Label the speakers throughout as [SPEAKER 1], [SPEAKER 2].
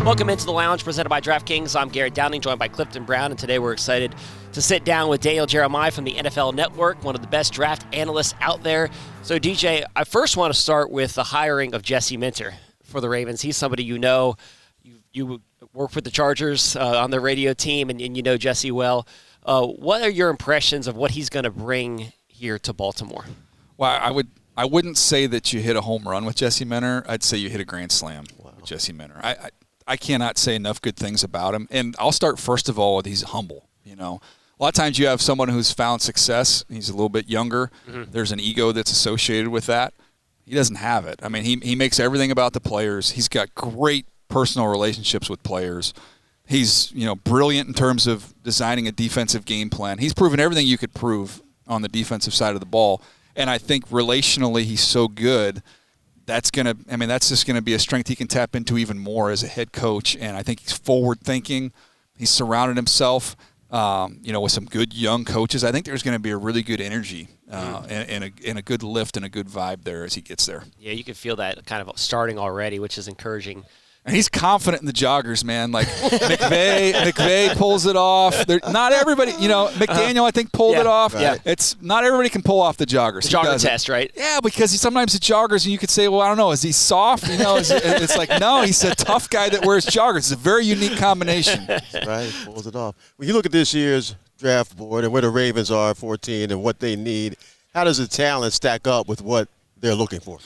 [SPEAKER 1] Welcome into the Lounge presented by DraftKings. I'm Garrett Downing, joined by Clifton Brown, and today we're excited to sit down with Daniel Jeremiah from the NFL Network, one of the best draft analysts out there. So, DJ, I first want to start with the hiring of Jesse Minter for the Ravens. He's somebody you know. You work with the Chargers on their radio team, and you know Jesse well. What are your impressions of what he's going to bring here to Baltimore?
[SPEAKER 2] Well, I wouldn't say that you hit a home run with Jesse Minter. I'd say you hit a grand slam with Jesse Minter. I cannot say enough good things about him. And I'll start first of all with he's humble. You know, a lot of times you have someone who's found success. He's a little bit younger. Mm-hmm. There's an ego that's associated with that. He doesn't have it. I mean, he makes everything about the players. He's got great personal relationships with players. He's, brilliant in terms of designing a defensive game plan. He's proven everything you could prove on the defensive side of the ball. And I think relationally he's so good. That's just going to be a strength he can tap into even more as a head coach. And I think he's forward-thinking. He's surrounded himself, with some good young coaches. I think there's going to be a really good energy and a good lift and a good vibe there as he gets there. Yeah,
[SPEAKER 1] you can feel that kind of starting already, which is encouraging.
[SPEAKER 2] And he's confident in the joggers, man. Like McVay pulls it off. Not everybody, McDaniel I think pulled it off.
[SPEAKER 1] Right. Yeah,
[SPEAKER 2] it's not everybody can pull off the joggers.
[SPEAKER 1] The jogger test, right?
[SPEAKER 2] Yeah, because sometimes the joggers, and you could say, well, I don't know, is he soft? It's like no, he's a tough guy that wears joggers. It's a very unique combination.
[SPEAKER 3] Right, pulls it off. When you look at this year's draft board and where the Ravens are at 14 and what they need, how does the talent stack up with what they're looking for?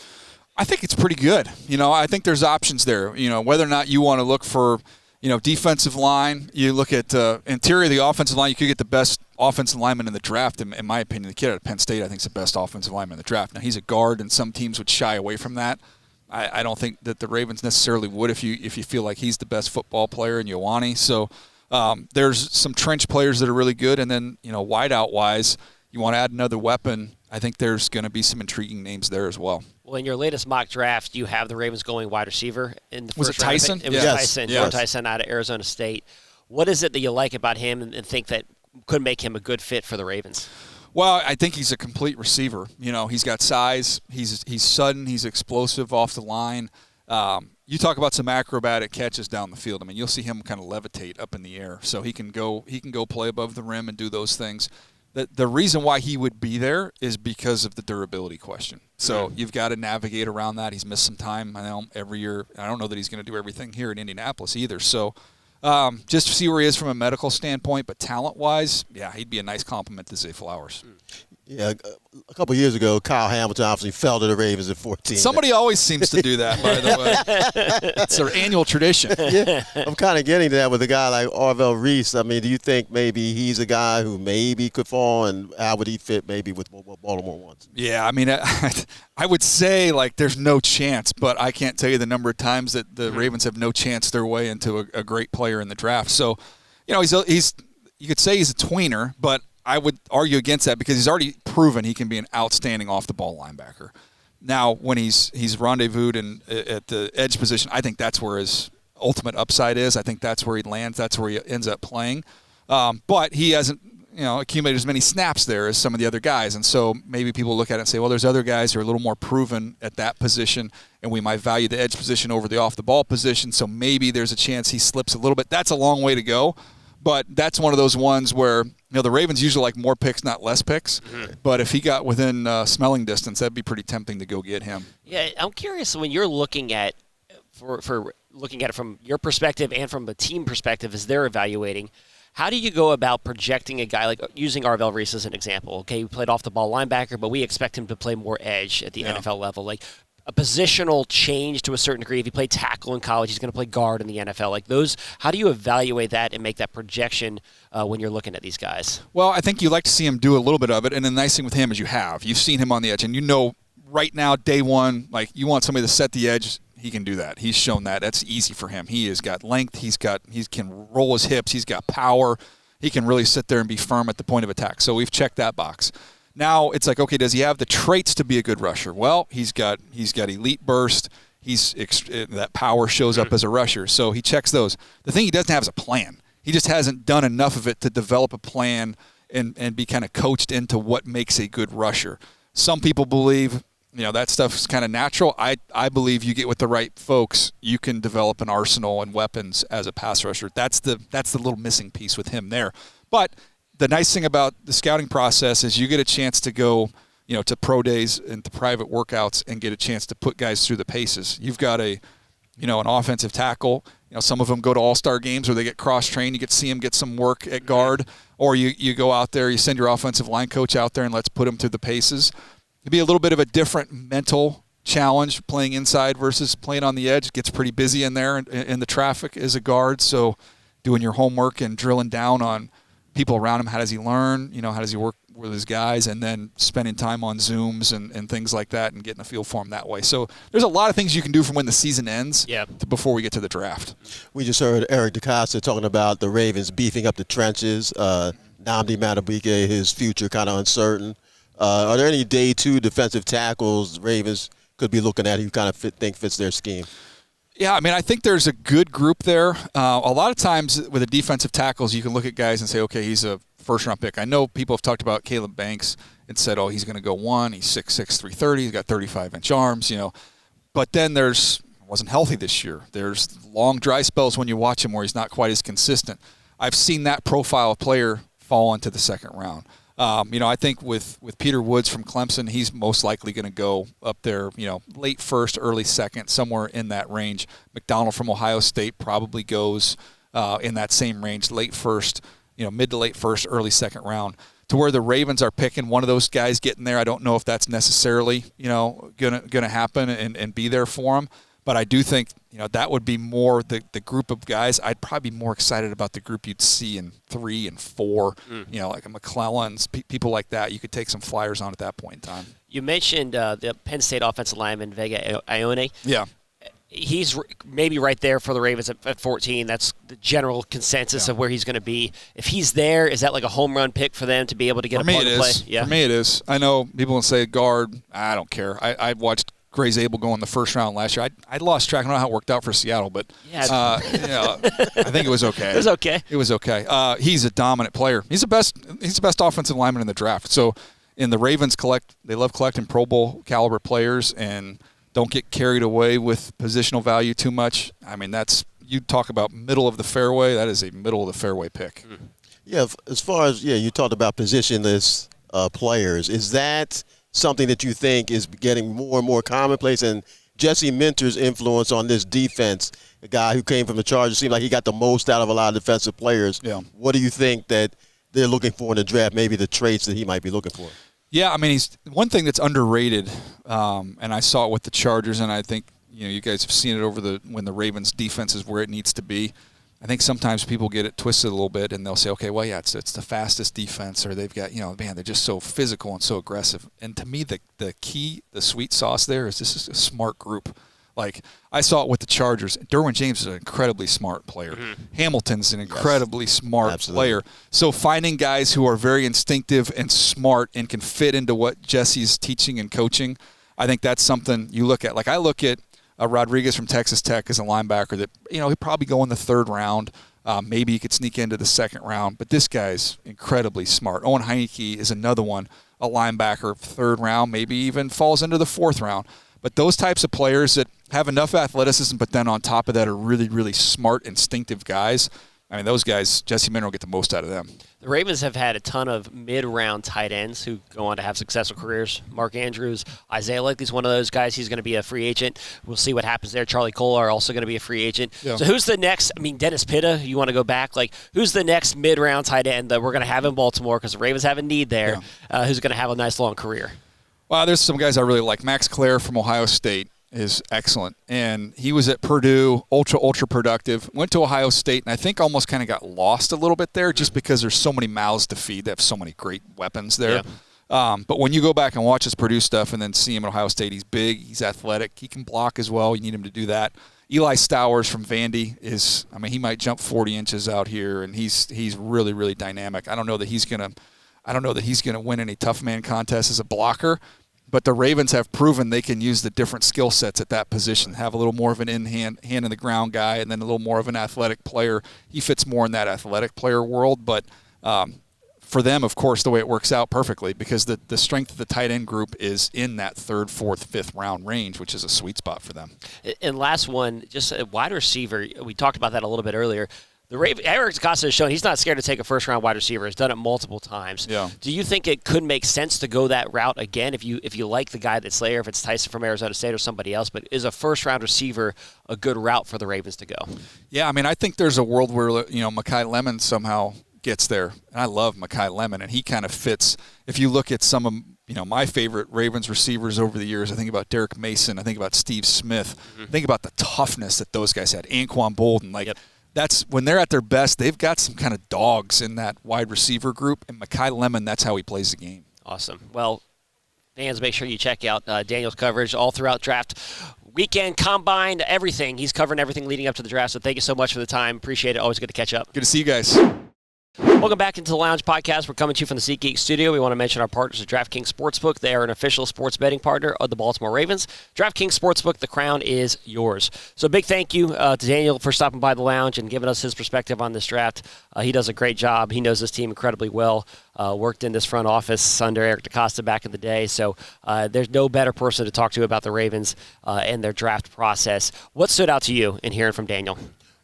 [SPEAKER 2] I think it's pretty good. I think there's options there. Whether or not you want to look for, defensive line, you look at interior of the offensive line, you could get the best offensive lineman in the draft. In my opinion, the kid out of Penn State, I think, is the best offensive lineman in the draft. Now, he's a guard, and some teams would shy away from that. I don't think that the Ravens necessarily would if you feel like he's the best football player in Ioane. So there's some trench players that are really good. And then, wideout-wise, you want to add another weapon. I think there's going to be some intriguing names there as well.
[SPEAKER 1] Well, in your latest mock draft, you have the Ravens going wide receiver in the first round.
[SPEAKER 2] Was it Tyson?
[SPEAKER 1] It was Tyson. Yes. Tyson out of Arizona State. What is it that you like about him and think that could make him a good fit for the Ravens?
[SPEAKER 2] Well, I think he's a complete receiver. He's got size. He's sudden. He's explosive off the line. You talk about some acrobatic catches down the field. I mean, you'll see him kind of levitate up in the air. So he can go play above the rim and do those things. The reason why he would be there is because of the durability question. So you've got to navigate around that. He's missed some time, I know, every year. I don't know that he's going to do everything here in Indianapolis either. So just to see where he is from a medical standpoint, but talent-wise, yeah, he'd be a nice compliment to Zay Flowers.
[SPEAKER 3] Yeah, a couple of years ago, Kyle Hamilton obviously fell to the Ravens at 14.
[SPEAKER 2] Somebody always seems to do that, by the way. It's their annual tradition.
[SPEAKER 3] Yeah, I'm kind of getting to that with a guy like Arvell Reese. I mean, do you think maybe he's a guy who maybe could fall, and how would he fit maybe with what Baltimore wants?
[SPEAKER 2] Yeah, I mean, I would say, there's no chance, but I can't tell you the number of times that the Ravens have no chance their way into a great player in the draft. So, he's you could say he's a tweener, but I would argue against that because he's already proven he can be an outstanding off-the-ball linebacker. Now, when he's rendezvoused at the edge position, I think that's where his ultimate upside is. I think that's where he lands. That's where he ends up playing. But he hasn't, accumulated as many snaps there as some of the other guys. And so maybe people look at it and say, well, there's other guys who are a little more proven at that position, and we might value the edge position over the off-the-ball position. So maybe there's a chance he slips a little bit. That's a long way to go. But that's one of those ones where, the Ravens usually like more picks, not less picks. Mm-hmm. But if he got within smelling distance, that'd be pretty tempting to go get him.
[SPEAKER 1] Yeah, I'm curious when you're looking at, for looking at it from your perspective and from a team perspective as they're evaluating, how do you go about projecting a guy like using Arvell Reese as an example? Okay, he played off the ball linebacker, but we expect him to play more edge at the NFL level. Like a positional change to a certain degree. If he played tackle in college, he's going to play guard in the NFL. Like those, how do you evaluate that and make that projection when you're looking at these guys?
[SPEAKER 2] Well, I think you like to see him do a little bit of it, and the nice thing with him is you've seen him on the edge, and right now, day one, like you want somebody to set the edge, he can do that. He's shown that. That's easy for him. He has got length. He can roll his hips. He's got power. He can really sit there and be firm at the point of attack. So we've checked that box. Now it's like, okay, does he have the traits to be a good rusher? Well, he's got elite burst. That power shows up as a rusher, so he checks those. The thing he doesn't have is a plan. He just hasn't done enough of it to develop a plan and be kind of coached into what makes a good rusher. Some people believe that stuff's kind of natural. I believe you get with the right folks, you can develop an arsenal and weapons as a pass rusher. That's the little missing piece with him there. But the nice thing about the scouting process is you get a chance to go, to pro days and to private workouts and get a chance to put guys through the paces. You've got an offensive tackle. Some of them go to all-star games where they get cross-trained. You get to see them get some work at guard. Or you go out there, you send your offensive line coach out there and let's put them through the paces. It'd be a little bit of a different mental challenge playing inside versus playing on the edge. It gets pretty busy in there in the traffic as a guard. So doing your homework and drilling down on people around him. How does he learn? How does he work with his guys? And then spending time on Zooms and things like that and getting a feel for him that way. So there's a lot of things you can do from when the season ends before we get to the draft.
[SPEAKER 3] We just heard Eric DeCosta talking about the Ravens beefing up the trenches. Nnamdi Madubuike, his future kind of uncertain. Are there any day two defensive tackles the Ravens could be looking at who kind of think fits their scheme?
[SPEAKER 2] Yeah, I think there's a good group there. A lot of times with the defensive tackles, you can look at guys and say, okay, he's a first-round pick. I know people have talked about Caleb Banks and said, oh, he's going to go one. He's 6'6", 330. He's got 35-inch arms, But then wasn't healthy this year. There's long dry spells when you watch him where he's not quite as consistent. I've seen that profile of player fall into the second round. I think with Peter Woods from Clemson, he's most likely going to go up there, late first, early second, somewhere in that range. McDonald from Ohio State probably goes in that same range, late first, mid to late first, early second round. To where the Ravens are picking one of those guys getting there, I don't know if that's necessarily, gonna happen and be there for them. But I do think, that would be more the group of guys. I'd probably be more excited about the group you'd see in 3 and 4, like a McClellan's, people like that. You could take some flyers on at that point in time.
[SPEAKER 1] You mentioned the Penn State offensive lineman, Vega Ioane.
[SPEAKER 2] Yeah.
[SPEAKER 1] He's maybe right there for the Ravens at 14. That's the general consensus of where he's going to be. If he's there, is that like a home run pick for them to be able to get a plug and play?
[SPEAKER 2] Yeah. For me it is. I know people will say guard. I don't care. I watched Gray's able go in the first round last year. I lost track. I don't know how it worked out for Seattle, but I think it was okay. It was okay. He's a dominant player. He's the best offensive lineman in the draft. So in the Ravens they love collecting Pro Bowl caliber players and don't get carried away with positional value too much. You talk about middle of the fairway. That is a middle of the fairway pick.
[SPEAKER 3] Yeah, as far as you talked about positionless players. Is that something that you think is getting more and more commonplace? And Jesse Minter's influence on this defense, a guy who came from the Chargers, seemed like he got the most out of a lot of defensive players.
[SPEAKER 2] Yeah.
[SPEAKER 3] What do you think that they're looking for in the draft, maybe the traits that he might be looking for?
[SPEAKER 2] Yeah, he's one thing that's underrated, and I saw it with the Chargers, and I think you guys have seen it when the Ravens' defense is where it needs to be. I think sometimes people get it twisted a little bit, and they'll say, okay, well, yeah, it's the fastest defense, or they've got, they're just so physical and so aggressive. And to me, the key, the sweet sauce there is this is a smart group. Like, I saw it with the Chargers. Derwin James is an incredibly smart player. Mm-hmm. Hamilton's an incredibly smart player. So finding guys who are very instinctive and smart and can fit into what Jesse's teaching and coaching, I think that's something you look at. Like, I look at Rodriguez from Texas Tech as a linebacker that, he'd probably go in the third round. Maybe he could sneak into the second round. But this guy's incredibly smart. Owen Heineke is another one, a linebacker, third round, maybe even falls into the fourth round. But those types of players that have enough athleticism, but then on top of that are really, really smart, instinctive guys, those guys, Jesse Minter will get the most out of them.
[SPEAKER 1] The Ravens have had a ton of mid-round tight ends who go on to have successful careers. Mark Andrews, Isaiah Likely's one of those guys. He's going to be a free agent. We'll see what happens there. Charlie Kolar also going to be a free agent. Yeah. So who's the next? Dennis Pitta, you want to go back? Who's the next mid-round tight end that we're going to have in Baltimore because the Ravens have a need there, who's going to have a nice long career?
[SPEAKER 2] Well, there's some guys I really like. Max Clare from Ohio State is excellent. And he was at Purdue, ultra productive. Went to Ohio State, and I think almost kind of got lost a little bit there just because there's so many mouths to feed. They have so many great weapons there. Yeah. But when you go back and watch his Purdue stuff and then see him at Ohio State, he's big, he's athletic, he can block as well. You need him to do that. Eli Stowers from Vandy is, he might jump 40 inches out here, and he's really, really dynamic. I don't know that he's gonna win any tough man contests as a blocker. But the Ravens have proven they can use the different skill sets at that position, have a little more of an hand in the ground guy, and then a little more of an athletic player. He fits more in that athletic player world. But for them, of course, the way it works out perfectly because the strength of the tight end group is in that 3rd, 4th, 5th round range, which is a sweet spot for them.
[SPEAKER 1] And last one, just a wide receiver. We talked about that a little bit earlier. Eric DeCosta has shown he's not scared to take a first-round wide receiver. He's done it multiple times.
[SPEAKER 2] Yeah.
[SPEAKER 1] Do you think it could make sense to go that route again if you like the guy that's there, if it's Tyson from Arizona State or somebody else? But is a first-round receiver a good route for the Ravens to go? Yeah,
[SPEAKER 2] I mean, I think there's a world where Mekhi Lemon somehow gets there. And I love Mekhi Lemon, and he kind of fits. If you look at some of my favorite Ravens receivers over the years, I think about Derek Mason, I think about Steve Smith, I think about the toughness that those guys had. Anquan Bolden, That's when they're at their best. They've got some kind of dogs in that wide receiver group, and Mekhi Lemon, that's how he plays the game.
[SPEAKER 1] Awesome. Well, fans, make sure you check out Daniel's coverage all throughout draft weekend, combine, everything. He's covering everything leading up to the draft, so thank you so much for the time. Appreciate it. Always good to catch up.
[SPEAKER 2] Good to see you guys.
[SPEAKER 1] Welcome back into the Lounge Podcast. We're coming to you from the SeatGeek studio. We want to mention our partners at DraftKings Sportsbook. They are an official sports betting partner of the Baltimore Ravens. DraftKings Sportsbook, the crown is yours. So big thank you to Daniel for stopping by the Lounge and giving us his perspective on this draft. He does a great job. He knows this team incredibly well. Worked in this front office under Eric DeCosta back in the day. So there's no better person to talk to about the Ravens and their draft process. What stood out to you in hearing from Daniel?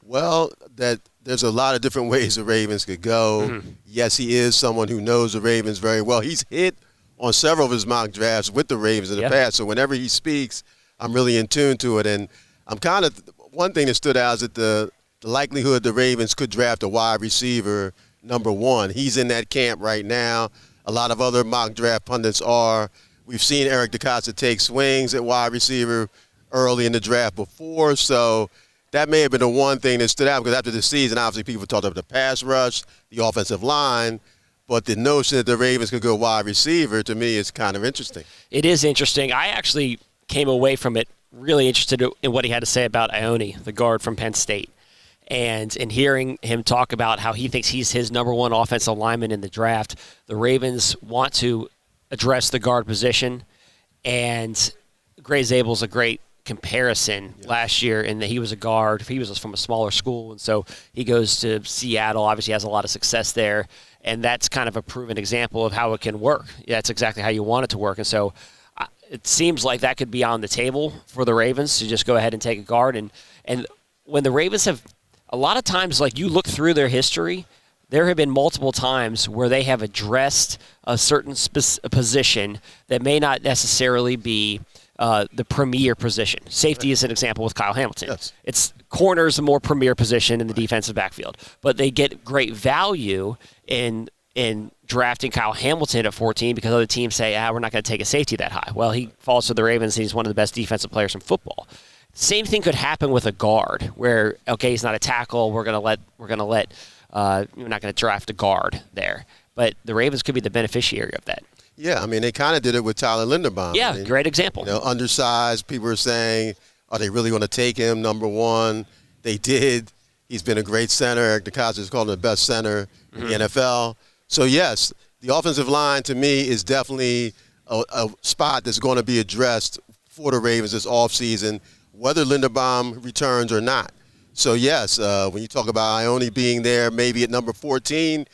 [SPEAKER 3] Well, that there's a lot of different ways the Ravens could go. Mm-hmm. Yes, he is someone who knows the Ravens very well. He's hit on several of his mock drafts with the Ravens in the past. So whenever he speaks, I'm really in tune to it. And I'm kind of – one thing that stood out is that the likelihood the Ravens could draft a wide receiver, number one. He's in that camp right now. A lot of other mock draft pundits are. We've seen Eric DeCosta take swings at wide receiver early in the draft before. So – that may have been the one thing that stood out because after the season, obviously people talked about the pass rush, the offensive line, but the notion that the Ravens could go wide receiver to me is kind of interesting.
[SPEAKER 1] It is interesting. I actually came away from it really interested in what he had to say about Ioane, the guard from Penn State, and in hearing him talk about how he thinks he's his number one offensive lineman in the draft. The Ravens want to address the guard position, and Gray Zabel's a great comparison last year in that he was a guard. He was from a smaller school, and so he goes to Seattle, obviously has a lot of success there, and that's kind of a proven example of how it can work. That's exactly how you want it to work, and so it seems like that could be on the table for the Ravens to just go ahead and take a guard. And when the Ravens have a lot of times, like you look through their history, there have been multiple times where they have addressed a certain position that may not necessarily be the premier position. Safety is an example with Kyle Hamilton.
[SPEAKER 3] Yes.
[SPEAKER 1] It's corner's the more premier position in the defensive backfield. But they get great value in drafting Kyle Hamilton at 14 because other teams say, we're not going to take a safety that high. Well, he falls to the Ravens and he's one of the best defensive players in football. Same thing could happen with a guard where, okay, he's not a tackle. We're not going to draft a guard there. But the Ravens could be the beneficiary of that.
[SPEAKER 3] Yeah, I mean, they kind of did it with Tyler Linderbaum.
[SPEAKER 1] Yeah,
[SPEAKER 3] I mean,
[SPEAKER 1] great example.
[SPEAKER 3] Undersized. People are saying, are they really going to take him, number one? They did. He's been a great center. Eric DeCosta has called him the best center in the NFL. So, yes, the offensive line, to me, is definitely a spot that's going to be addressed for the Ravens this offseason, whether Linderbaum returns or not. So, yes, when you talk about Ioane being there maybe at number 14,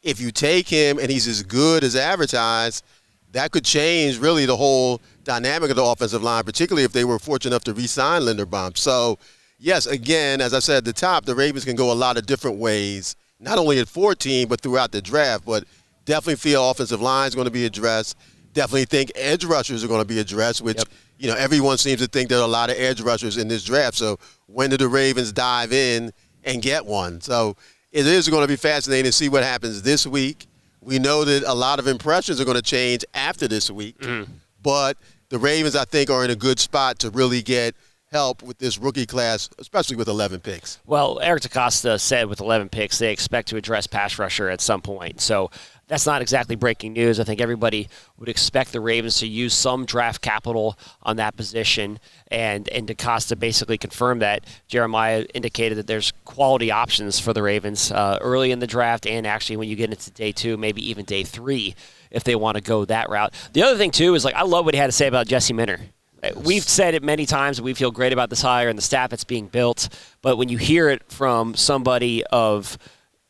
[SPEAKER 3] if you take him and he's as good as advertised, that could change really the whole dynamic of the offensive line, particularly if they were fortunate enough to re-sign Linderbaum. So, yes, again, as I said at the top, the Ravens can go a lot of different ways, not only at 14 but throughout the draft. But definitely feel offensive line is going to be addressed. Definitely think edge rushers are going to be addressed, which, everyone seems to think there are a lot of edge rushers in this draft. So when do the Ravens dive in and get one? So it is going to be fascinating to see what happens this week. We know that a lot of impressions are going to change after this week. But the Ravens, I think, are in a good spot to really get help with this rookie class, especially with 11 picks.
[SPEAKER 1] Well, Eric DeCosta said with 11 picks they expect to address pass rusher at some point. So that's not exactly breaking news. I think everybody would expect the Ravens to use some draft capital on that position, and DeCosta basically confirmed that. Jeremiah indicated that there's quality options for the Ravens early in the draft and actually when you get into day 2, maybe even day 3, if they want to go that route. The other thing, too, is I love what he had to say about Jesse Minter. We've said it many times. We feel great about this hire and the staff that's being built. But when you hear it from somebody of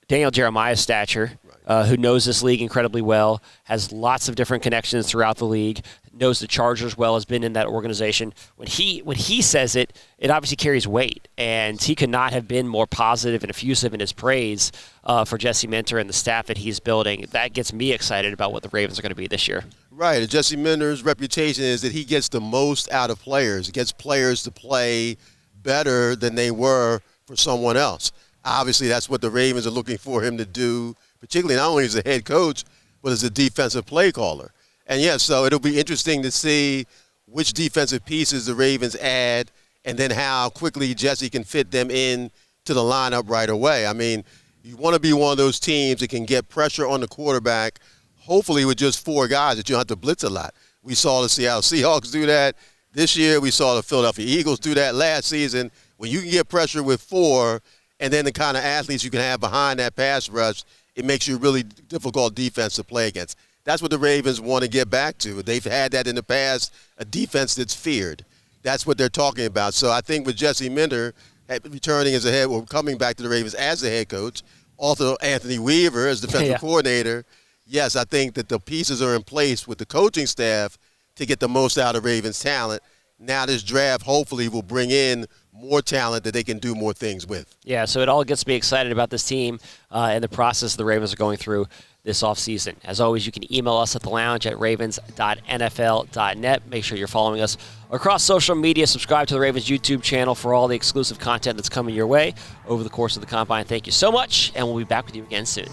[SPEAKER 1] Daniel Jeremiah's stature, who knows this league incredibly well, has lots of different connections throughout the league, knows the Chargers well, has been in that organization. When he says it, it obviously carries weight, and he could not have been more positive and effusive in his praise for Jesse Minter and the staff that he's building. That gets me excited about what the Ravens are going to be this year.
[SPEAKER 3] Right. Jesse Minter's reputation is that he gets the most out of players. He gets players to play better than they were for someone else. Obviously, that's what the Ravens are looking for him to do, particularly not only as a head coach, but as a defensive play caller. And, yes, so it'll be interesting to see which defensive pieces the Ravens add and then how quickly Jesse can fit them in to the lineup right away. I mean, you want to be one of those teams that can get pressure on the quarterback, hopefully with just 4 guys that you don't have to blitz a lot. We saw the Seattle Seahawks do that this year. We saw the Philadelphia Eagles do that last season. When you can get pressure with 4 and then the kind of athletes you can have behind that pass rush, it makes you a really difficult defense to play against. That's what the Ravens want to get back to. They've had that in the past, a defense that's feared. That's what they're talking about. So I think with Jesse Minter returning as a head, or coming back to the Ravens as the head coach, also Anthony Weaver as defensive coordinator, yes, I think that the pieces are in place with the coaching staff to get the most out of Ravens talent. Now this draft hopefully will bring in more talent that they can do more things with.
[SPEAKER 1] Yeah, so it all gets me excited about this team and the process the Ravens are going through this offseason. As always, you can email us at thelounge@ravens.nfl.net. Make sure you're following us across social media. Subscribe to the Ravens YouTube channel for all the exclusive content that's coming your way over the course of the Combine. Thank you so much, and we'll be back with you again soon.